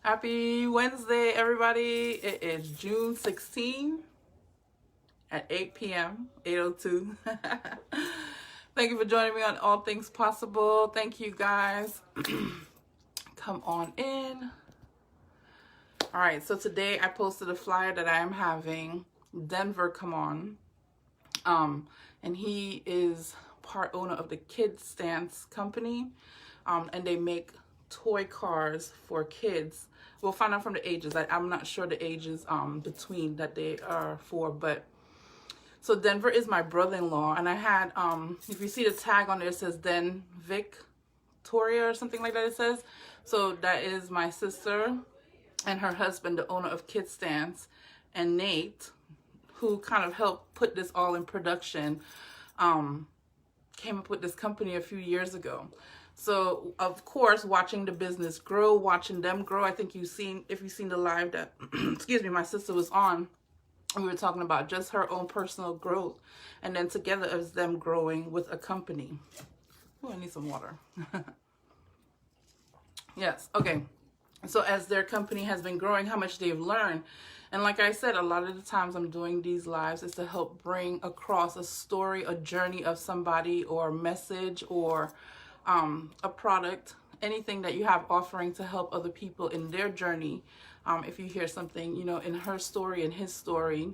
Happy Wednesday, everybody. It is June 16 at 8 p.m., 8:02. Thank you for joining me on All Things Possible. Thank you, guys. Come on in. All right, so today I posted a flyer that I am having Denver come on. And he is part owner of the KidStance company. And they make toy cars for kids. We'll find out from the ages. I'm not sure the ages between that they are for, but so Denver is my brother-in-law, and I had if you see the tag on there, it says Den Victoria or something like that. It says so that is my sister and her husband, the owner of KidStance, and Nate, who kind of helped put this all in production, came up with this company a few years ago. So of course, watching the business grow, watching them grow. I think if you've seen the live that, excuse me, my sister was on, we were talking about just her own personal growth, and then together as them growing with a company. Oh, I need some water. Yes, okay. So as their company has been growing, how much they've learned. And like I said, a lot of the times I'm doing these lives is to help bring across a story, a journey of somebody, or a message, or a product, anything that you have offering to help other people in their journey. If you hear something, in her story, in his story,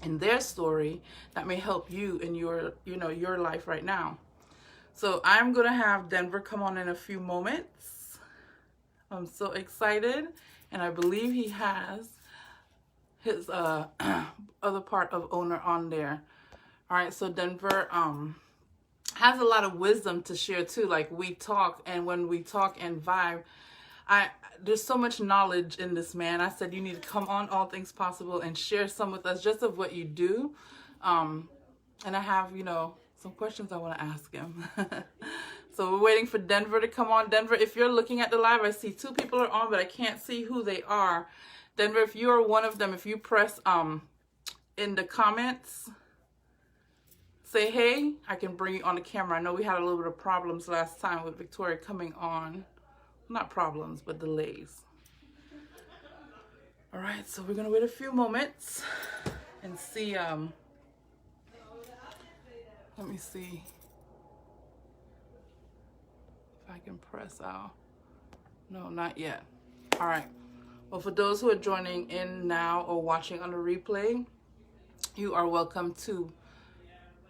in their story, that may help you in your life right now. So I'm going to have Denver come on in a few moments. I'm so excited, and I believe he has his other part of owner on there. All right, so Denver has a lot of wisdom to share too. Like we talk, and when we talk and vibe, there's so much knowledge in this man. I said you need to come on All Things Possible and share some with us just of what you do. And I have, some questions I want to ask him. So we're waiting for Denver to come on. Denver, if you're looking at the live, I see two people are on, but I can't see who they are. Denver, if you are one of them, if you press in the comments, say hey, I can bring you on the camera. I know we had a little bit of problems last time with Victoria coming on. Not problems, but delays. All right, so we're gonna wait a few moments and see. Let me see if I can press out. No, not yet. All right. Well, for those who are joining in now or watching on the replay, you are welcome to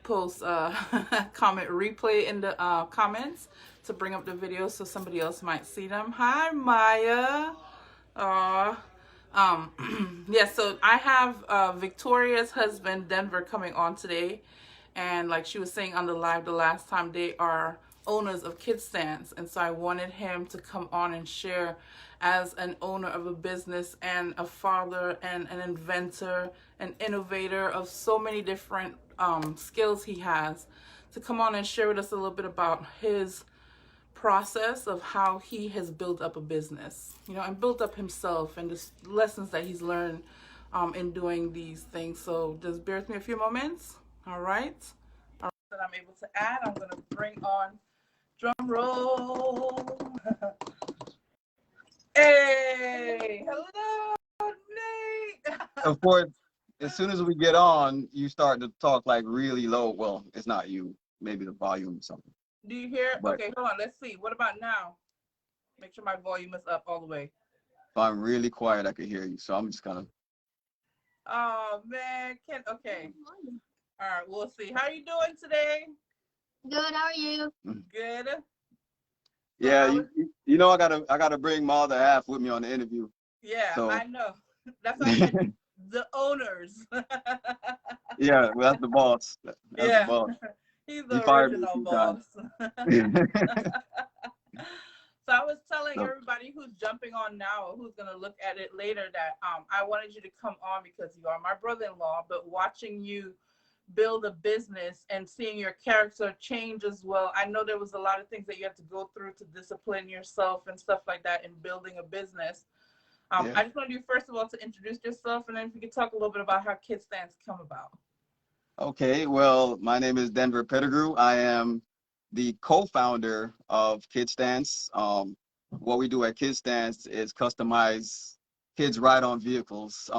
post comment replay in the comments to bring up the video so somebody else might see them. Hi, Maya. Yeah, so I have Victoria's husband, Denver, coming on today. And like she was saying on the live the last time, they are owners of KidStance. And so I wanted him to come on and share as an owner of a business and a father and an inventor, an innovator of so many different skills he has, to come on and share with us a little bit about his process of how he has built up a business, and built up himself, and the lessons that he's learned in doing these things. So just bear with me a few moments. All right. That I'm able to add, I'm going to bring on drum roll. Hey, hello, Nate. Of course, as soon as we get on, you start to talk like really low. Well, it's not you, maybe the volume or something. Do you hear? But Okay, hold on. Let's see. What about now? Make sure my volume is up all the way. if I'm really quiet, I can hear you. So I'm just kind of. Oh man, okay. All right, we'll see. How are you doing today? Good. How are you? Good. Yeah, I gotta bring my other half with me on the interview. Yeah, so. I know. That's what I said. The owners. Yeah, well, that's the boss. That's yeah. the boss. He's the original boss. So I was telling everybody who's jumping on now or who's going to look at it later that I wanted you to come on because you are my brother-in-law, but watching you build a business and seeing your character change as well. I know there was a lot of things that you had to go through to discipline yourself and stuff like that in building a business. Yeah. I just want you, first of all, to introduce yourself, and then if you could talk a little bit about how KidStance come about. Okay, well, my name is Denver Pettigrew. I am the co-founder of KidStance. what we do at KidStance is customize kids ride-on vehicles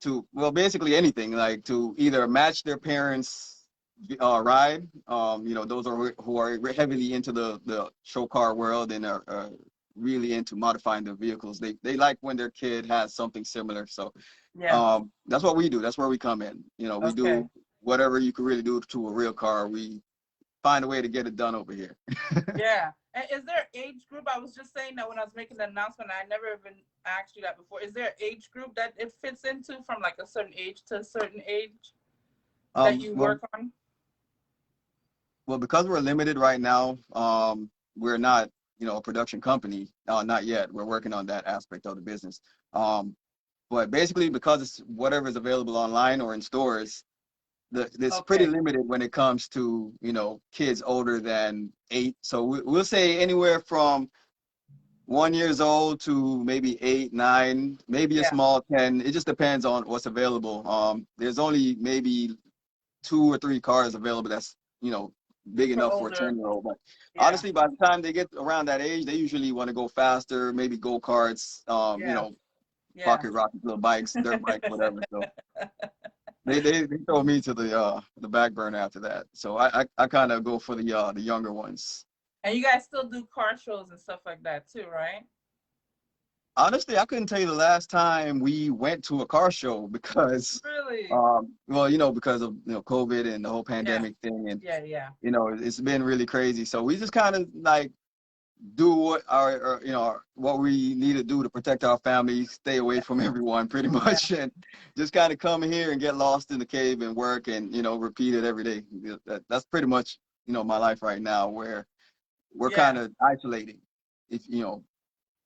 to, well, basically anything, like to either match their parents' ride. Those are who are heavily into the show car world and are really into modifying their vehicles. They like when their kid has something similar. So Yeah. that's what we do. That's where we come in. We Okay. do whatever you could really do to a real car. We find a way to get it done over here. Yeah. And is there an age group? I was just saying that when I was making the announcement, I never even asked you that before. Is there an age group that it fits into from like a certain age to a certain age that you Well, work on? well, because we're limited right now, we're not, a production company. Not yet. We're working on that aspect of the business. But basically, because it's whatever is available online or in stores, it's pretty Okay. limited when it comes to, kids older than 8. So we'll say anywhere from 1 years old to maybe 8, 9, maybe a Yeah. small 10. It just depends on what's available. There's only maybe 2 or 3 cars available that's, big For enough for a older. 10-year-old. But Yeah. honestly, by the time they get around that age, they usually want to go faster, maybe go-karts, Yeah. Yeah. pocket rocket, little bikes, dirt bikes, whatever. So they throw me to the back burner after that. So I kind of go for the younger ones. And you guys still do car shows and stuff like that too, right? Honestly, I couldn't tell you the last time we went to a car show because, Really? because of COVID and the whole Yeah. pandemic thing, and Yeah. Yeah. it's been really crazy. So we just kind of like do what what we need to do to protect our family, stay away from everyone, pretty Yeah. much, and just kind of come here and get lost in the cave and work and repeat it every day. That's pretty much my life right now, where we're Yeah. kind of isolating, if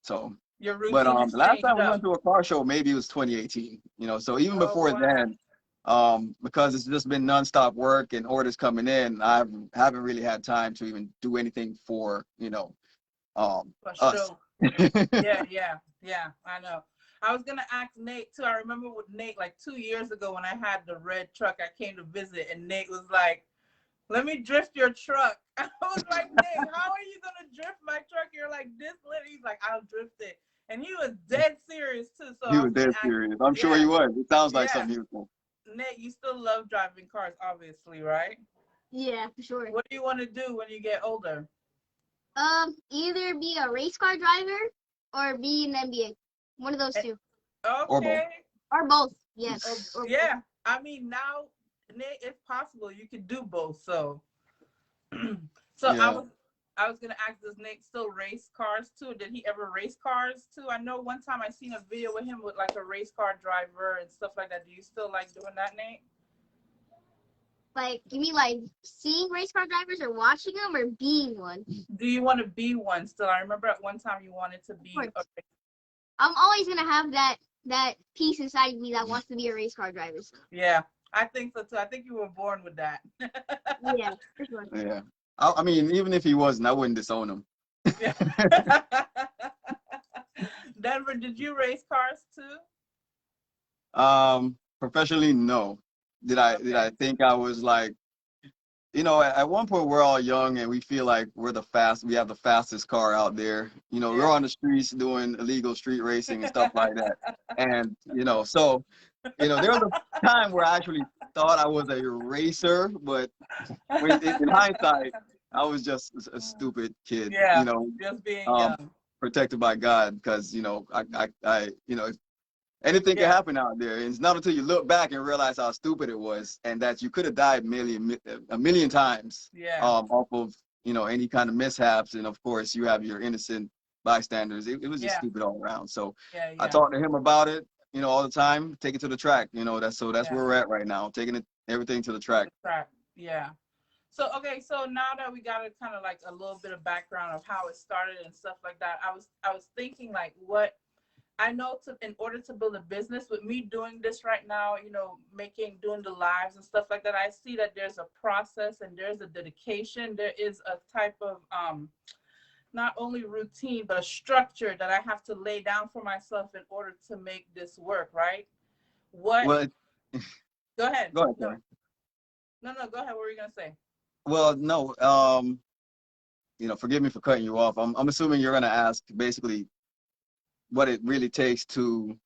so. Your But routine is the last time changed we up. went to a car show, maybe it was 2018. So even Oh before wow. then, because it's just been nonstop work and orders coming in, I haven't really had time to even do anything for For us. sure. Yeah, yeah, yeah. I know. I was gonna ask Nate too. I remember with Nate like 2 years ago when I had the red truck. I came to visit, and Nate was like, "Let me drift your truck." I was like, "Nate, how are you gonna drift my truck? You're like this little." He's like, "I'll drift it," and he was dead serious too. So He I was was gonna dead ask, serious. I'm sure he yeah, was. It sounds like yeah. something he was doing. Nate, you still love driving cars, obviously, right? Yeah, for sure. What do you want to do when you get older? Either be a race car driver or be an NBA. One of those Eh, two. Or both. Okay. Or both. Yes. Or both. Yeah. I mean, now, Nate, if possible, you could do both. So, so I Yeah. was, I was gonna ask, does Nate still race cars too? Did he ever race cars too? I know one time I seen a video with him with like a race car driver and stuff like that. Do you still like doing that, Nate? Like, you mean like seeing race car drivers or watching them or being one? Do you want to be one still? I remember at one time you wanted to Of be course. a I'm always gonna have that piece inside of me that wants to be a race car driver. So. yeah, I think so too. I think you were born with that. Yeah, for sure. Yeah. I mean, even if he wasn't, I wouldn't disown him. Yeah. Denver, did you race cars too? Professionally, no. Did I Okay. think I was like, at one point we're all young and we feel like we have the fastest car out there. We're Yeah. on the streets doing illegal street racing and stuff like that. And, so, there was a time where I actually thought I was a racer, but in hindsight, I was just a stupid kid, Yeah, just being um, young. protected by God, because, anything can Yeah, happen out there. And it's not until you look back and realize how stupid it was and that you could have died a million times yeah, off of, any kind of mishaps. And of course, you have your innocent bystanders. It was just yeah, stupid all around. So yeah, I yeah, talk to him about it, all the time. Take it to the track. That's yeah. where we're at right now. Taking everything to the track. Right. Yeah. So okay, so now that we got a kind of like a little bit of background of how it started and stuff like that, I was thinking like what I know in order to build a business with me doing this right now, doing the lives and stuff like that, I see that there's a process and there's a dedication. There is a type of not only routine but a structure that I have to lay down for myself in order to make this work, right? What Well, Go ahead. go ahead, No, Terry. no, go ahead. What were you gonna say? Well, no. forgive me for cutting you off. I'm assuming you're gonna ask basically what it really takes to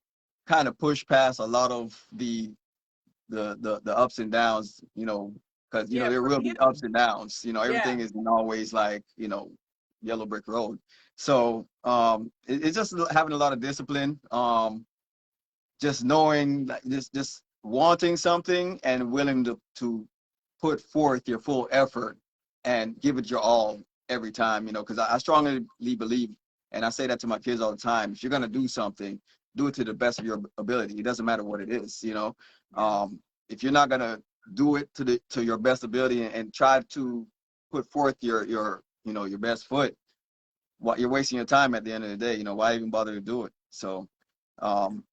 kind of push past a lot of the ups and downs, because Yeah, there for will you. be ups and downs. Yeah. Everything isn't always like yellow brick road. So it's just having a lot of discipline, just knowing, just wanting something and willing to put forth your full effort and give it your all every time. Because I strongly believe, and I say that to my kids all the time: if you're gonna do something, do it to the best of your ability. It doesn't matter what it is. Yeah. If you're not gonna do it to your best ability and try to put forth your best foot, what you're wasting your time at the end of the day. Why even bother to do it? So um,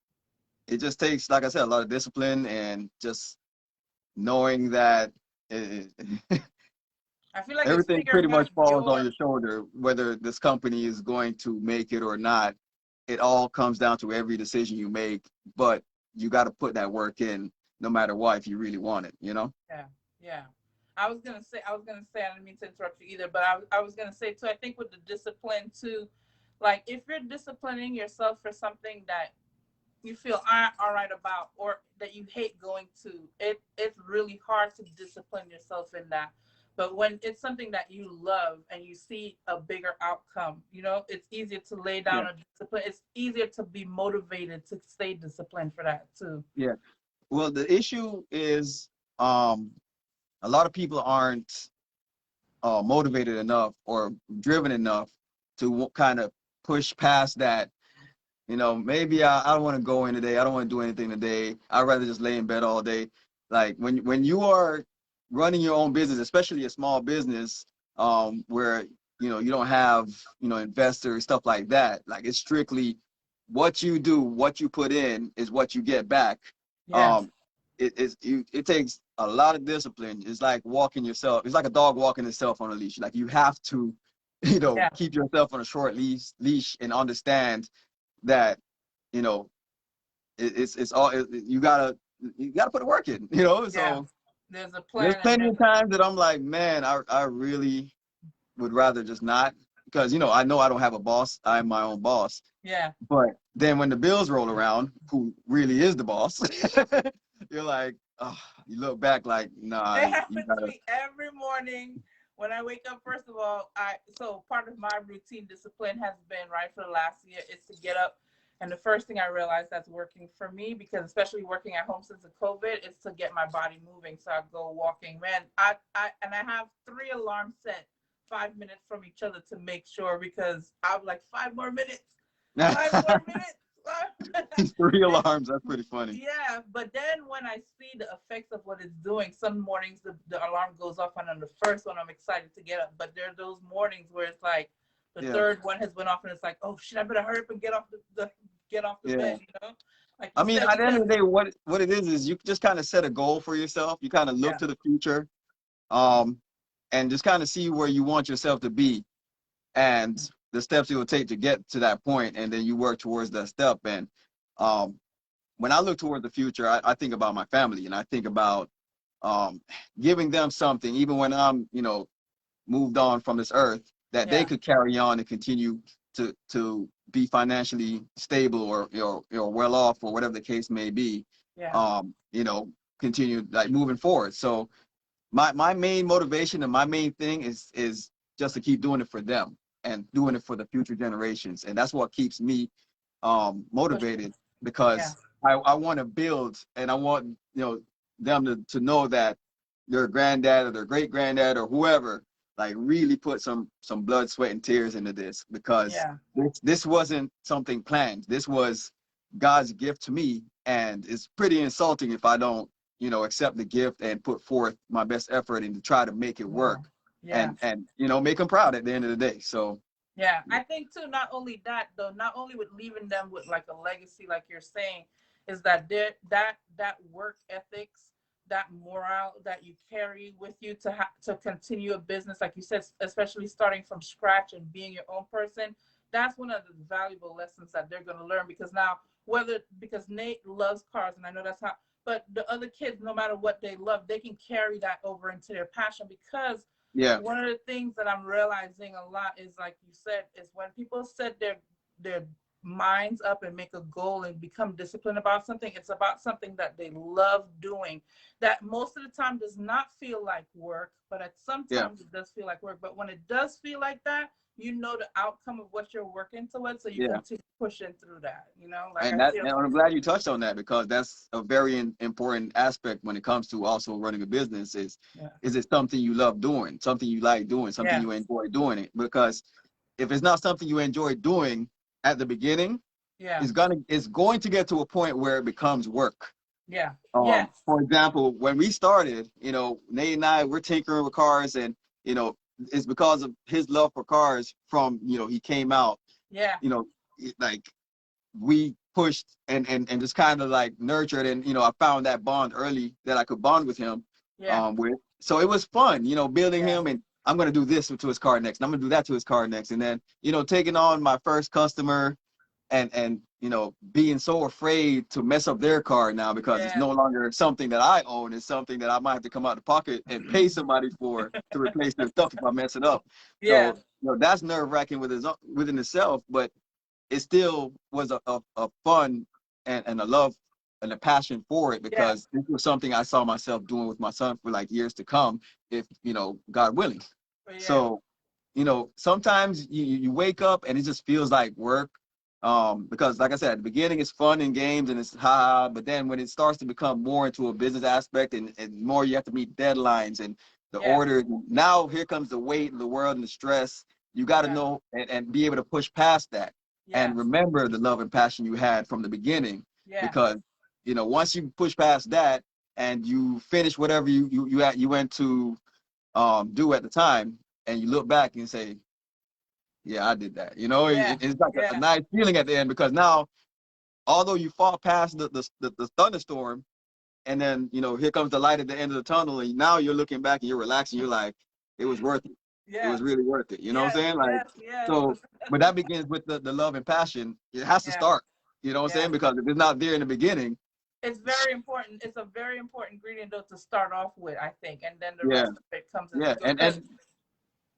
it just takes, like I said, a lot of discipline and just knowing that it, I feel like it's everything pretty figuring out much falls on your, your shoulder, whether this company is going to make it or not. It all comes down to every decision you make, but you got to put that work in no matter what if you really want it. yeah, yeah. I didn't mean to interrupt you either, but I was gonna say too, I think with the discipline too, like if you're disciplining yourself for something that you feel aren't all right about or that you hate going to, it's really hard to discipline yourself in that. But when it's something that you love and you see a bigger outcome, it's easier to lay Yeah, down a discipline. It's easier to be motivated to stay disciplined for that too. yeah. Well, the issue is a lot of people aren't motivated enough or driven enough to kind of push past that. Maybe I don't want to go in today. I don't want to do anything today. I'd rather just lay in bed all day. Like when you are running your own business, especially a small business, where you don't have investors, stuff like that. Like it's strictly what you do, what you put in is what you get back. Yeah, Um, it takes a lot of discipline. It's like walking yourself. It's like a dog walking itself on a leash. Like you have to, yeah, keep yourself on a short leash and understand that you know it's all you gotta put the work in. yeah. So There's a there's plan and plenty there's of times that I'm like, man, I really would rather just not, because I know I don't have a boss. I'm my own boss. yeah. But then when the bills roll around, who really is the boss? You're like, oh, you look back like, nah, It you happens to gotta. me every morning when I wake up. First of all, so part of my routine discipline has been right for the last year is to get up, and the first thing I realized that's working for me, because especially working at home since the COVID, is to get my body moving. So I go walking. Man, I have 3 alarms set 5 minutes from each other to make sure, because I'm like 5 more minutes, 5 more minutes. Three And alarms. That's pretty funny. yeah, but then when I see the effects of what it's doing, some mornings the alarm goes off, and on the first one I'm excited to get up. But there are those mornings where it's like the Yeah, third one has went off, and it's like, oh shit, I better hurry up and get off get off the yeah. bed, like I you mean, said, at the end because of the day, what it is you just kind of set a goal for yourself. You kind of look yeah, to the future, um, and just kind of see where you want yourself to be and the steps it will take to get to that point, and then you work towards that step. And um, when I look toward the future, I think about my family, and I think about um, giving them something, even when I'm, moved on from this earth, that they yeah, could carry on and continue to be financially stable or well off or whatever the case may be. yeah, Um, you know, continue like moving forward. So my main motivation and my main thing is just to keep doing it for them and doing it for the future generations, and that's what keeps me pushing, motivated, yeah, because I want to build, and I want them to know that their granddad or their great granddad or whoever like really put some blood, sweat, and tears into this, because yeah, this wasn't something planned. This was God's gift to me, and it's pretty insulting if I don't accept the gift and put forth my best effort and to try to make it yeah, work, yeah. and make them proud at the end of the day. So Yeah, I think too, not only that though, not only with leaving them with like a legacy, like you're saying, is that that work ethics, that morale that you carry with you to continue a business, like you said, especially starting from scratch and being your own person. That's one of the valuable lessons that they're gonna learn, because now because Nate loves cars, and I know that's not, but the other kids, no matter what they love, they can carry that over into their passion, because Yeah. one of the things that I'm realizing a lot is, like you said, is when people set their minds up and make a goal and become disciplined about something, it's about something that they love doing, that most of the time does not feel like work, but at Yeah. sometimes it does feel like work. But when it does feel like that, you know the outcome of what you're working towards, so you Yeah. continue pushing through that, you know, like And I that, feel. and I'm glad you touched on that, because that's a very important aspect when it comes to also running a business. Yeah. Is it something you love doing, something you like doing, something Yeah. you enjoy doing it? Because if it's not something you enjoy doing at the beginning, Yeah. it's going to get to a point where it becomes work. Yeah. Yes. For example, when we started, Nate and I, we're tinkering with cars, and it's because of his love for cars from, he came out, Yeah. like, we pushed and just kind of like nurtured, and I found that bond early that I could bond with him. Yeah. With So it was fun, building Yeah. him, and I'm gonna do this to his car next, and I'm gonna do that to his car next, and then taking on my first customer, and being so afraid to mess up their car now, because it's Yeah. no longer something that I own. It's something that I might have to come out of the pocket and pay somebody for to replace their stuff if I mess it up. Yeah. So that's nerve-wracking within itself, but it still was a fun and a love and a passion for it, Yeah. because this was something I saw myself doing with my son for like years to come, if God willing. Yeah. So sometimes you wake up and it just feels like work, because like I said, at the beginning it's fun and games and it's ha, but then when it starts to become more into a business aspect, and more you have to meet deadlines and the Yeah. orders, now here comes the weight of the world and the stress. You got to Yeah. know and be able to push past that, Yeah. and remember the love and passion you had from the beginning. Yeah. Because once you push past that and you finish whatever you went to do at the time, and you look back and say, yeah, I did that. Yeah. It's like a Yeah. nice feeling at the end, because now, although you fought past the thunderstorm, and then here comes the light at the end of the tunnel, and now you're looking back and you're relaxing, you're like, it was worth it. It Yeah. was really worth it. You know what Yes. I'm saying? Like, Yes. Yes. so, but that begins with the love and passion. It has to Yeah. start. You know what I'm Yeah. saying? Because if it's not there in the beginning, It's very important. It's a very important ingredient though to start off with, I think, and then the yeah, rest of it comes as yeah, you go. and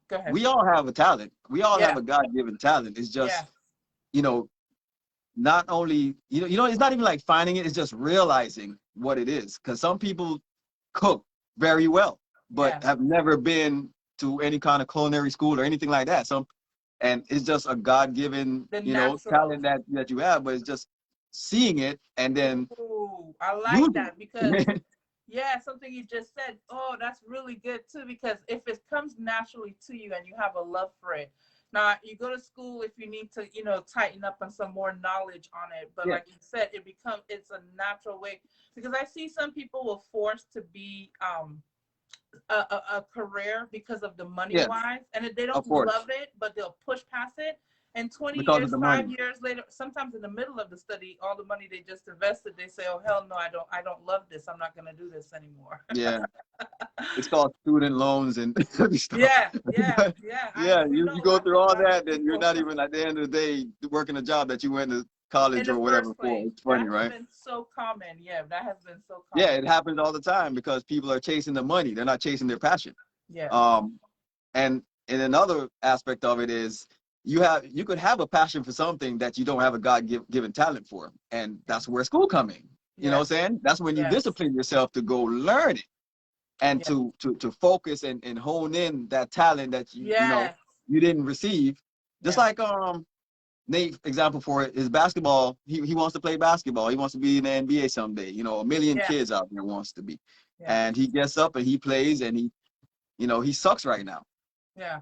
Go ahead. we all have a talent. We all Yeah. have a God-given talent. It's Yeah. just, you know, not only, it's not even like finding it, it's just realizing what it is. Because some people cook very well, but Yeah. have never been to any kind of culinary school or anything like that. And it's just a God-given, The natural. talent that you have, but it's just seeing it and then Ooh, I like using that because it. yeah, something you just said. Oh, that's really good too. Because if it comes naturally to you and you have a love for it, now you go to school if you need to, tighten up on some more knowledge on it. But Yeah, like you said, it's a natural way. Because I see some people will force to be a career because of the money yeah, wise, and if they of don't course, love it, but they'll push past it. And 20 because of years, the money. 5 years later, sometimes in the middle of the study, all the money they just invested, they say, "Oh hell no, I don't love this. I'm not going to do this anymore." Yeah, it's called student loans and stuff. Yeah, yeah, yeah. Yeah, We you know go through all lots of that, then you're people not even at the end of the day working a job that you went to in college the or whatever first for. place. It's funny, That has right? been so common. Yeah, that has been so Yeah, common. it happens all the time because people are chasing the money. They're not chasing their passion. Yes. Um, and another aspect of it is you could have a passion for something that you don't have a given talent for, and that's where school come in. You know Yes. what I'm saying? That's when you Yes. discipline yourself to go learn it, and Yes. to focus and hone in that talent that Yes. you didn't receive. Just Yeah. like Nate, example for it is basketball. He wants to play basketball. He wants to be in the NBA someday. A million Yeah. kids out there wants to be, Yeah. and he gets up and he plays, and he sucks right now. Yeah.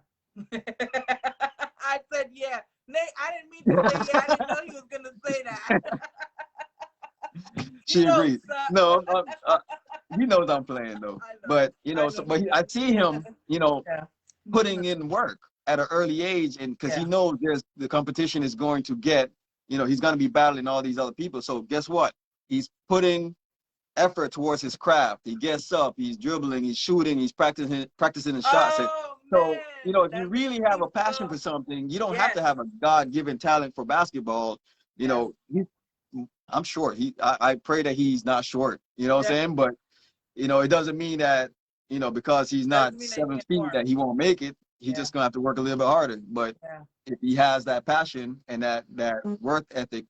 I said, yeah. Nate, I didn't mean to say, yeah. I didn't know he was going to say that. She You don't agreed. suck. No, he knows I'm playing though. I know. But I so know but he I does. see him, Yeah. putting in work at an early age, and because he Yeah. knows the competition is going to get, he's going to be battling all these other people. So guess what? He's putting effort towards his craft. He gets up, he's dribbling, he's shooting, he's practicing his shots. And Oh, so, man. if you That really makes have me a passion so. for something, you don't have Yes. to have a God-given talent for basketball. Yes. I'm short. I pray that he's not short. You know what I'm Yeah. saying? But it doesn't mean that you know, because he's Doesn't not mean they 7 can't feet work. that he won't make it. He's Yeah. just gonna have to work a little bit harder. But Yeah. if he has that passion and that work ethic,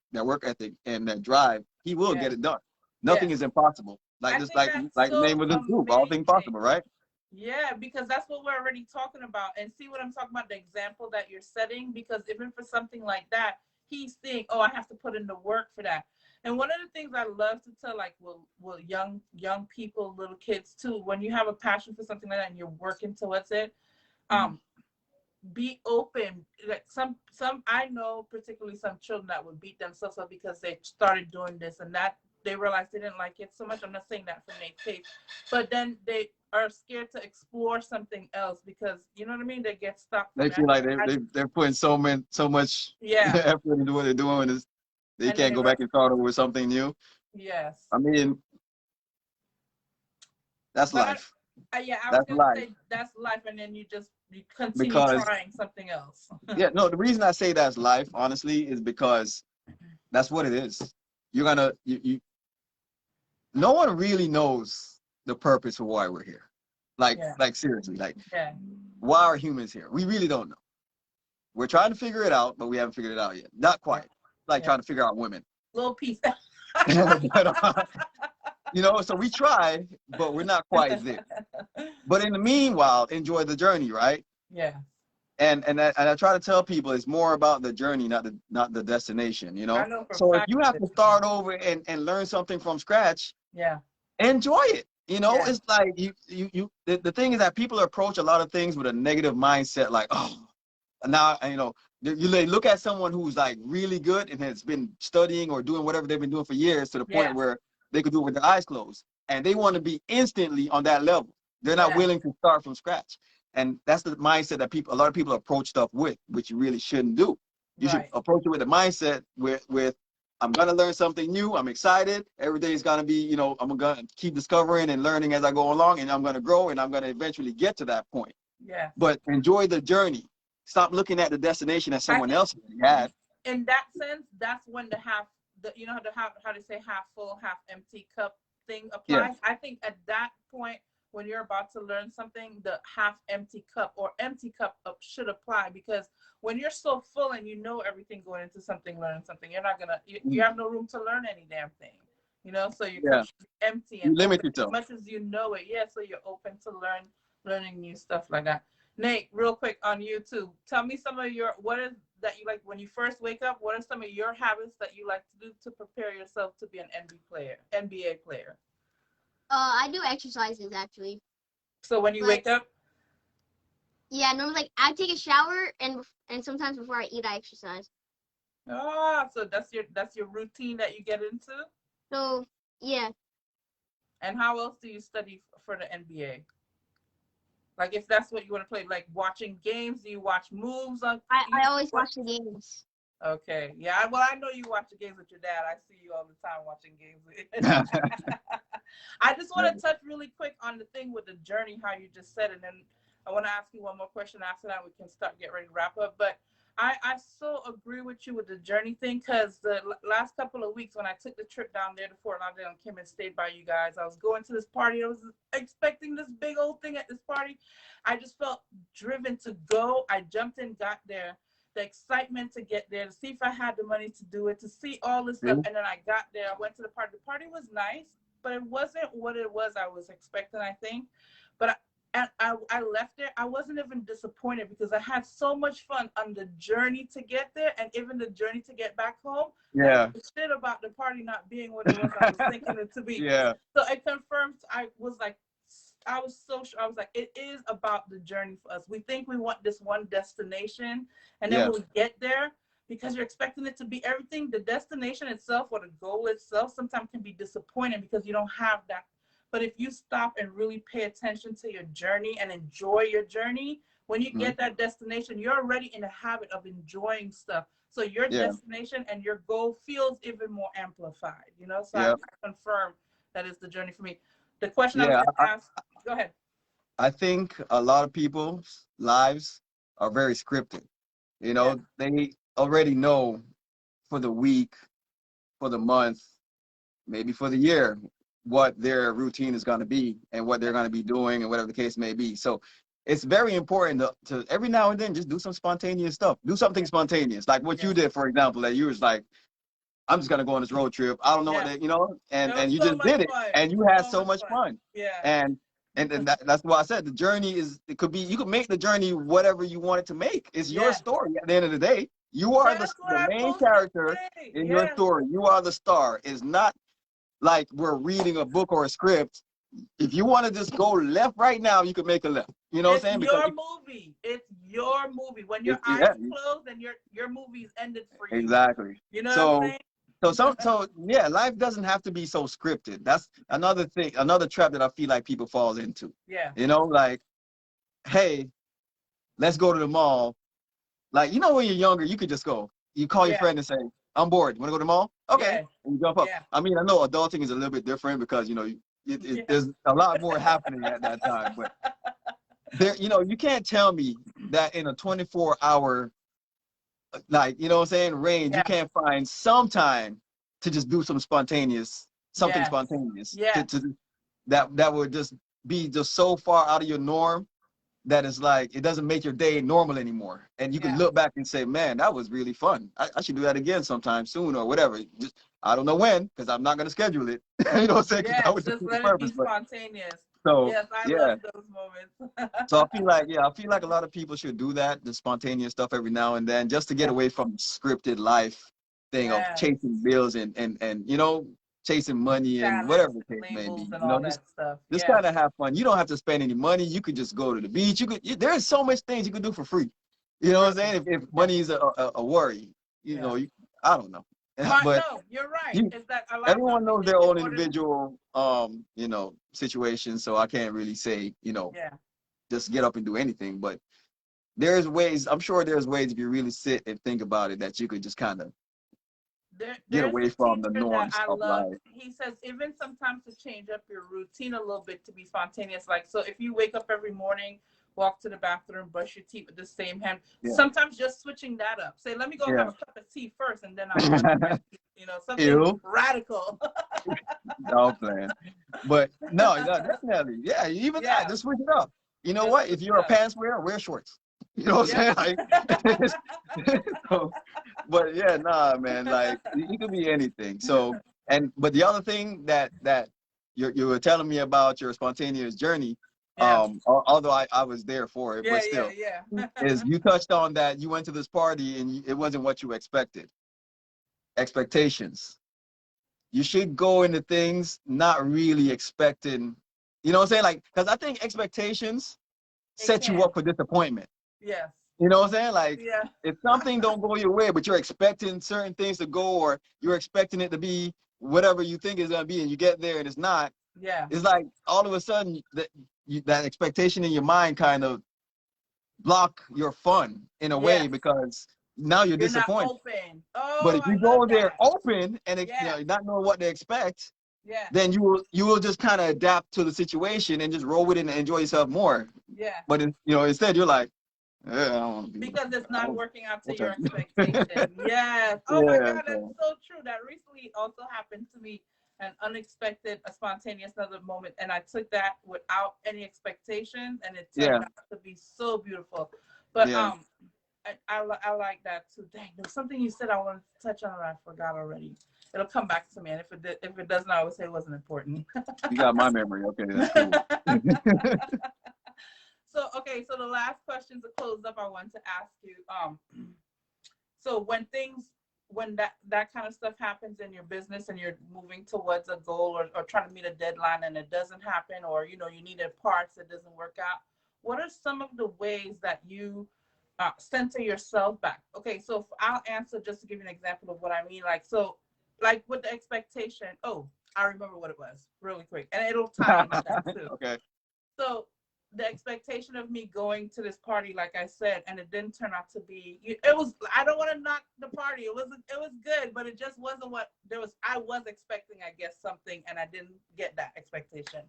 and that drive, he will Yeah. get it done. Yeah. Nothing is impossible. I Like just think that's like the name so of this group, all things amazing. possible, right? Yeah, because that's what we're already talking about. And see what I'm talking about, the example that you're setting, because even for something like that, he's saying, oh, I have to put in the work for that. And one of the things I love to tell, like, well, young people, little kids too, when you have a passion for something like that and you're working towards it, Mhm. be open. Like some I know particularly some children that would beat themselves up because they started doing this and that, they realized they didn't like it so much. I'm not saying that from Nate's case, but then they are scared to explore something else because, you know what I mean, they get stuck They from feel it. like they're putting so much Yeah. effort into what they're doing is they And then can't go back and start over with something new. yes. I mean, that's But life. yeah, I was That's gonna life. say that's life, and then you continue Because trying something else. yeah, no, the reason I say that's life, honestly, is because that's what it is. You're gonna no one really knows the purpose for why we're here. Yeah. Like seriously, like Yeah. why are humans here? We really don't know. We're trying to figure it out, but we haven't figured it out yet. Not Yeah. quite. Like Yeah. trying to figure out women. Little piece. But, you know, so we try, but we're not quite there. But in the meanwhile, enjoy the journey, right? Yeah. And I try to tell people it's more about the journey, not the destination, you I know? know for a So if fact. you have to start over and learn something from scratch, Yeah. enjoy it. You know, Yeah. it's like the thing is that people approach a lot of things with a negative mindset, like, oh, now, you know, you look at someone who's like really good and has been studying or doing whatever they've been doing for years to the point Yeah. where they could do it with their eyes closed, and they want to be instantly on that level. They're not Yeah. willing to start from scratch. And that's the mindset that a lot of people approach stuff with, which you really shouldn't do. You should Right. approach it with a mindset with I'm gonna learn something new. I'm excited. Every day is gonna be, you know, I'm gonna keep discovering and learning as I go along, and I'm gonna grow, and I'm gonna eventually get to that point. Yeah. But enjoy the journey. Stop looking at the destination that I someone think else had. in that sense, that's when you know how to say half full, half empty cup thing Yeah. applies. I think at that point when you're about to learn something, the half empty cup or empty cup should apply, because when you're so full and you know everything going into something, learning something, you're not gonna you have no room to learn any damn thing. You know, so your cup Yeah. should be empty You and limit open as yourself. much as you know it. Yeah, so you're open to learning new stuff like that. Nate, real quick on YouTube, tell me some of what is that you like when you first wake up? What are some of your habits that you like to do to prepare yourself to be an NBA player? I do exercises actually. So when you Like, wake up, yeah, normally like I take a shower and sometimes before I eat I exercise. so that's your routine that you get into. So yeah, And how else do you study for the NBA? Like if that's what you want to play, like watching games, do you watch moves on I YouTube? always watch the games. Okay, yeah. Well, I know you watch the games with your dad. I see you all the time watching games. I just want to touch really quick on the thing with the journey, how you just said it, and I want to ask you one more question. After that, we can get ready to wrap up. But I so agree with you with the journey thing, because the last couple of weeks when I took the trip down there to Fort Lauderdale and came and stayed by you guys, I was going to this party. I was expecting this big old thing at this party. I just felt driven to go. I jumped in, got there. The excitement to get there, to see if I had the money to do it, to see all this stuff. And then I got there. I went to the party. The party was nice, but it wasn't what it was I was expecting, I think. But I left there. I wasn't even disappointed because I had so much fun on the journey to get there and even the journey to get back home. Yeah. That shit about the party not being what it was I was thinking it to be. Yeah. So it confirmed. I was so sure. I was like, it is about the journey for us. We think we want this one destination, and then when we get there, because you're expecting it to be everything, the destination itself or the goal itself sometimes can be disappointing because you don't have that. But if you stop and really pay attention to your journey and enjoy your journey, when you get that destination, you're already in the habit of enjoying stuff. So your destination and your goal feels even more amplified, you know? So I confirm that is the journey for me. The question I was going to ask, go ahead. I think a lot of people's lives are very scripted. You know, they already know for the week, for the month, maybe for the year, what their routine is going to be and what they're going to be doing and whatever the case may be. So it's very important to every now and then just do some spontaneous stuff. Do something spontaneous, like what you did, for example. That you was like, I'm just gonna go on this road trip. I don't know what that, It was and you so just much did it, fun. and you had so much much fun. Yeah. And that's why I said the journey it could be, you could make the journey whatever you want it to make. It's your story at the end of the day. You are That's what the I'm main supposed to character say. in your story. You are the star. It's not like we're reading a book or a script. If you want to just go left right now, you can make a left. You know what I'm saying? Because movie. It's your movie. When your eyes close and your movie's ended for you. Exactly. You know what I'm saying? So yeah, life doesn't have to be so scripted. That's another thing, another trap that I feel like people fall into. Yeah. Like, hey, let's go to the mall. Like, when you're younger, you could just go. You call your friend and say, I'm bored. You want to go to the mall? Okay. Yeah. And you jump up. I mean, I know adulting is a little bit different because, there's a lot more happening at that time. But there, you can't tell me that in a 24-hour, like, range, you can't find some time to just do something spontaneous. Yeah. That would just be just so far out of your norm that it's like it doesn't make your day normal anymore. And you can look back and say, man, that was really fun. I should do that again sometime soon or whatever. Just, I don't know when, because I'm not going to schedule it. You know what I'm saying? Yeah, just let it be spontaneous. So, yes, I love those moments. So I feel like a lot of people should do that, the spontaneous stuff every now and then, just to get away from scripted life thing of chasing bills and chasing money and whatever the case may be. Just kind of have fun. You don't have to spend any money. You could just go to the beach. There's so much things you can do for free. You know what I'm saying? If money is a worry, I don't know. But no, you're right. It's that everyone knows their own individual situation, so I can't really say, just get up and do anything. But there's ways, I'm sure there's ways, if you really sit and think about it, that you could just kind of get away from the norms of life. He says even sometimes to change up your routine a little bit to be spontaneous. Like, so if you wake up every morning, walk to the bathroom, brush your teeth with the same hand, sometimes just switching that up. Say, let me go have a cup of tea first and then I'll brush my teeth. Something radical. No plan. But no, definitely. Yeah, even that, just switch it up. You know what? If you're a pants wearer, wear shorts. You know what I'm saying? Like, but yeah, nah, man. Like, you could be anything. So, but the other thing that you were telling me about your spontaneous journey, although I was there for it, but still, is you touched on that you went to this party and it wasn't what you expected. Expectations. You should go into things not really expecting, you know what I'm saying? Like, because I think expectations set you up for disappointment. Yes. You know what I'm saying? Like, if something don't go your way, but you're expecting certain things to go, or you're expecting it to be whatever you think it's gonna be, and you get there and it's not. Yeah. It's like all of a sudden that expectation in your mind kind of block your fun in a way, because now you're disappointed. Not open. Oh, but if you go there open and not knowing what to expect, then you will just kind of adapt to the situation and just roll with it and enjoy yourself more. Yeah. But instead you're like, I don't want to be because it's not working out to your expectation. Yes. Oh my God, that's so true. That recently also happened to me. An unexpected, a spontaneous another moment, and I took that without any expectations, and it turned out to be so beautiful. But I like that too. Dang, there's something you said I wanted to touch on, and I forgot already. It'll come back to me, and if it doesn't, I would say it wasn't important. You got my memory. Okay, that's cool. So the last question to close up, I want to ask you. So when that kind of stuff happens in your business and you're moving towards a goal or trying to meet a deadline and it doesn't happen, or you needed parts that doesn't work out, what are some of the ways that you center yourself back? Okay, so I'll answer just to give you an example of what I mean. Like with the expectation. Oh, I remember what it was really quick, and it'll tie into that too. Okay. So the expectation of me going to this party, like I said, and it didn't turn out to be. It was. I don't want to knock the party. It was good, but it just wasn't what there was. I was expecting, I guess, something, and I didn't get that expectation.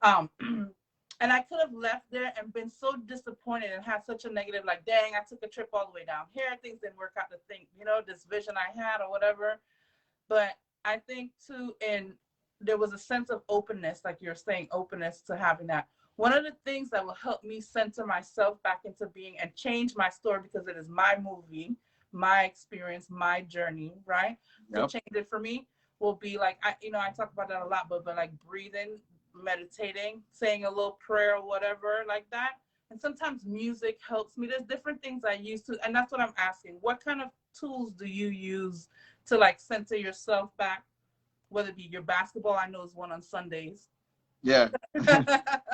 And I could have left there and been so disappointed and had such a negative, like, dang, I took a trip all the way down here. Things didn't work out. This vision I had or whatever. But I think too, in there was a sense of openness, like you're saying, openness to having that. One of the things that will help me center myself back into being and change my story, because it is my movie, my experience, my journey, right? To Yep. change it for me will be like, I talk about that a lot, but like breathing, meditating, saying a little prayer or whatever like that. And sometimes music helps me. There's different things I use to, and that's what I'm asking. What kind of tools do you use to like center yourself back? Whether it be your basketball, I know is one on Sundays. Yeah.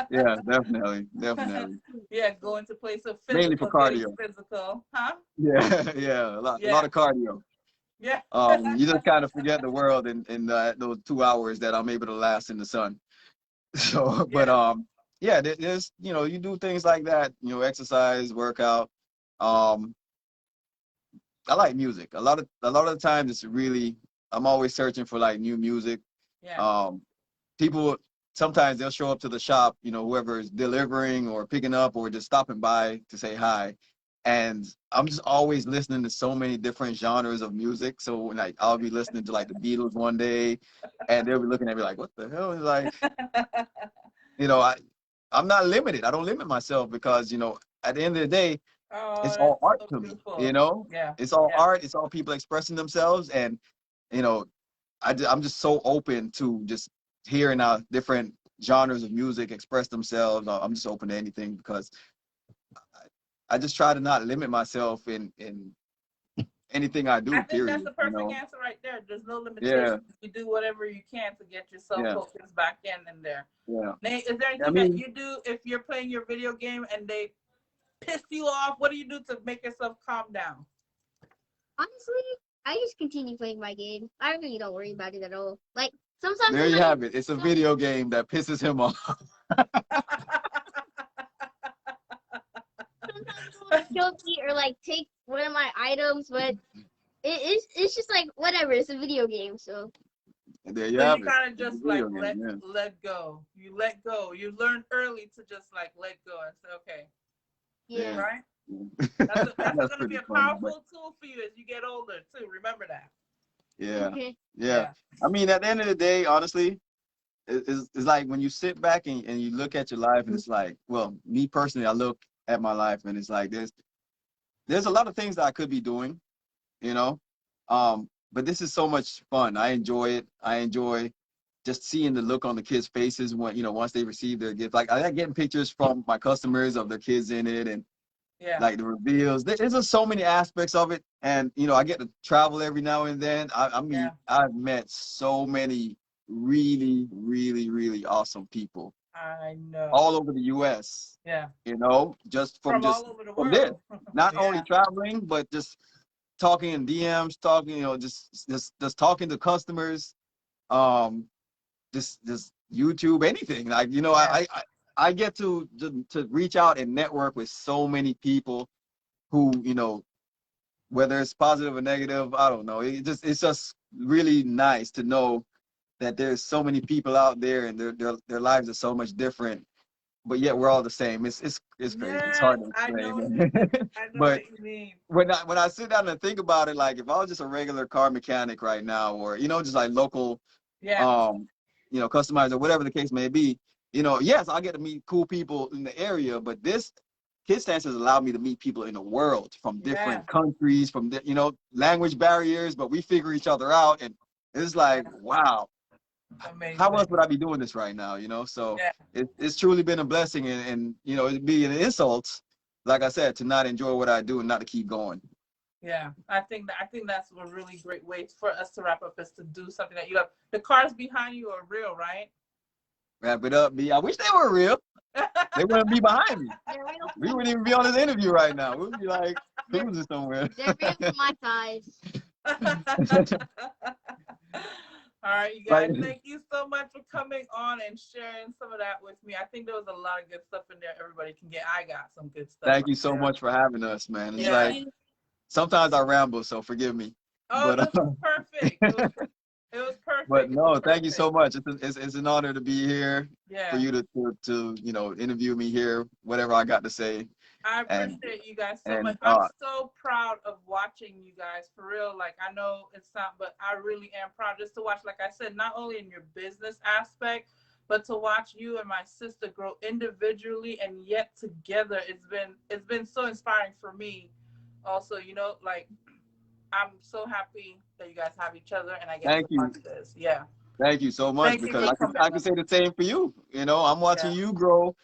Yeah, definitely. Definitely. Yeah, going to play so Mainly for physical, getting cardio. physical, huh? Yeah, yeah. A lot Yeah, of cardio. yeah, You just kind of forget the world in those 2 hours that I'm able to last in the sun. So, but yeah, yeah, there's you do things like that, exercise, workout. Um, I like music. A lot of the times it's really I'm always searching for like new music. yeah. Um, People sometimes they'll show up to the shop, whoever is delivering or picking up or just stopping by to say hi. And I'm just always listening to so many different genres of music. So when I'll be listening to like the Beatles one day and they'll be looking at me like, what the hell? It's like, you know, I I'm not limited. I don't limit myself because, at the end of the day, Oh, it's all that's art so to me, beautiful. Yeah, it's all yeah, art, it's all people expressing themselves. And you know I'm just so open to just hearing different genres of music express themselves. I'm just open to anything because I just try to not limit myself in anything I I do, think that's period, the perfect answer right there. There's no yeah, limitations. You do whatever you can to get yourself yeah, focused back in there. yeah. Nate, is there I anything that mean, you do if you're playing your video game and they piss you off? What do you do to make yourself calm down? Honestly, I just continue playing my game. I really don't worry about it at all. Like sometimes there I'm you like, have it. It's a video game that pisses him off. sometimes someone kill me or like take one of my items, but it's just like whatever. It's a video game, so There you So you have it. kind of It's a just like video game, yeah. let go. You let go. You learn early to just like let go and say, okay, yeah. Yeah. right? That's That's going to be pretty a funny, but powerful tool for you as you get older too. Remember that. yeah, Okay. yeah. Yeah, I mean, at the end of the day, honestly, it's like when you sit back and you look at your life and it's like, well, me personally, I look at my life and it's like there's a lot of things that I could be doing, you know. But this is so much fun. I enjoy it. I enjoy just seeing the look on the kids' faces when, once they receive their gift. Like I like getting pictures from my customers of their kids in it and yeah, like the reveals. There's just so many aspects of it. And I get to travel every now and then. I mean, yeah. I've met so many really, really, really awesome people I know. all over the US, Yeah, just from all over the from this. world. Not only Yeah, traveling, but just talking in DMs, talking, just talking to customers, um, just YouTube, anything. Like, yeah, I get to reach out and network with so many people who, whether it's positive or negative, I don't know. It's just really nice to know that there's so many people out there and their lives are so much different, but yet we're all the same. It's crazy. It's yes. hard to I know what you explain. mean. I know But what you mean. when I sit down and think about it, like if I was just a regular car mechanic right now, or just like local, Yeah, um, customizer, whatever the case may be, yes, I get to meet cool people in the area, but this KidStance has allowed me to meet people in the world from yeah. different countries, from language barriers, but we figure each other out, and it's like, wow, how else Amazing. would I be doing this right now? So Yeah, it's truly been a blessing, and it'd be an insult, like I said, to not enjoy what I do and not to keep going. yeah. I think that's a really great way for us to wrap up is to do something that you love. The cars behind you are real, right? Wrap it up, B. I wish they were real. They wouldn't be behind me. They're real. We wouldn't even be on this interview right now. We'd be like They're, cruising somewhere. they're real for my size. All right, you Like, guys, thank you so much for coming on and sharing some of that with me. I think there was a lot of good stuff in there everybody can get. I got some good stuff thank right you so there. much for having us, man. It's Thank Yeah. like you. sometimes I ramble, so forgive me. Oh, But this was perfect. It was but perfect. It was no, thank you so perfect. much. It's an honor to be here for Yeah. you to interview me here, whatever I got to say. I and appreciate you guys so much. and I'm so proud of watching you guys, for real. Like, I know it's not, but I really am proud just to watch, like I said, not only in your business aspect, but to watch you and my sister grow individually and yet together. It's been so inspiring for me. Also, you know, like, I'm so happy that you guys have each other and I get to thank you. watch this. Yeah. Thank you so much Thank you because for I can coming. I can say the same for you. You know, I'm watching Yeah. you grow,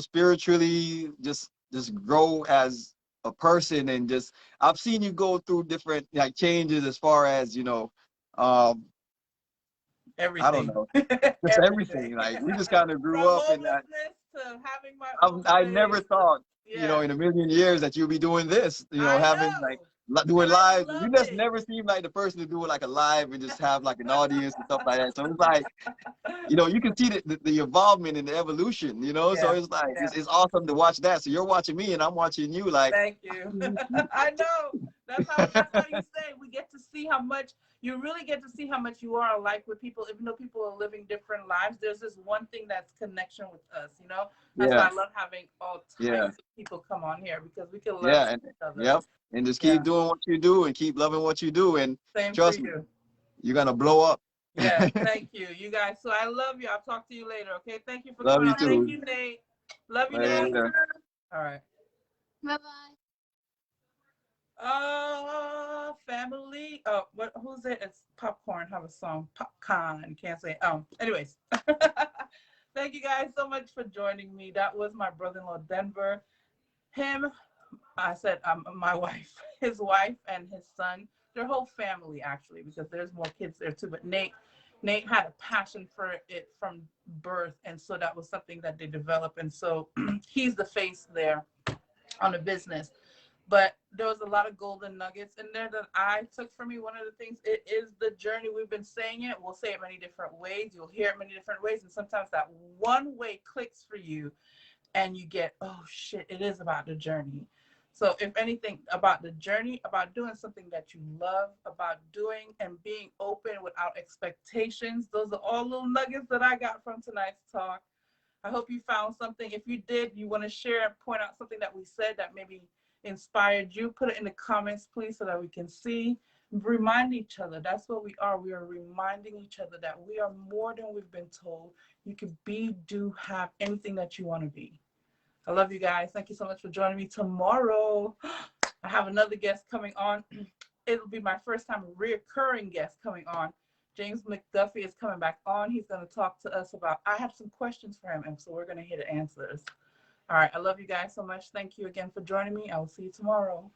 spiritually, just grow as a person, and just I've seen you go through different like changes as far as, um, I don't Everything. know, just Everything. everything. Like we just kind of grew From up, and homelessness to having my own I never place. thought, Yeah. in a million years that you'll be doing this, I having like know. doing And I lives. You love just it. never seem like the person to do like a live and just have like an audience and stuff like that. So it's like, you can see the involvement and the evolution, so Yeah. it's like, Yeah. it's awesome to watch that. So you're watching me and I'm watching you, like, Thank you. I know. That's how you say we get to see how much you really get to see how much you are alike with people, even though people are living different lives. There's this one thing that's connection with us, you know? That's why yeah, I love having all yeah, types of people come on here because we can learn yeah, from and each other. yep. And just Yeah. keep doing what you do and keep loving what you do. And Same for trust me, you. you're gonna blow up. Yeah, thank you. You guys. So I love you. I'll talk to you later, okay? Thank you for Love coming you on. Thank too. you, Nate. Love you, Nate. Later. All right. Bye bye. Family. Oh, what? Who's it? It's Popcorn. Have a song. Popcorn. Can't say. Anyways. Thank you guys so much for joining me. That was my brother-in-law, Denver. Him, I said, my wife, his wife, and his son. Their whole family, actually, because there's more kids there too. But Nate had a passion for it from birth, and so that was something that they developed. And so he's the face there on the business. But there was a lot of golden nuggets in there that I took from me. One of the things, it is the journey. We've been saying it. We'll say it many different ways. You'll hear it many different ways. And sometimes that one way clicks for you and you get, oh shit, it is about the journey. So if anything, about the journey, about doing something that you love, about doing and being open without expectations, those are all little nuggets that I got from tonight's talk. I hope you found something. If you did, you want to share and point out something that we said that maybe inspired you, put it in the comments, please, so that we can see. Remind each other. That's what we are. We are reminding each other that we are more than we've been told. You can be, do, have anything that you want to be. I love you guys. Thank you so much for joining me tomorrow. I have another guest coming on. It'll be my first time reoccurring guest coming on. James McDuffie is coming back on. He's going to talk to us about, I have some questions for him, and so we're going to hear the answers. All right. I love you guys so much. Thank you again for joining me. I will see you tomorrow.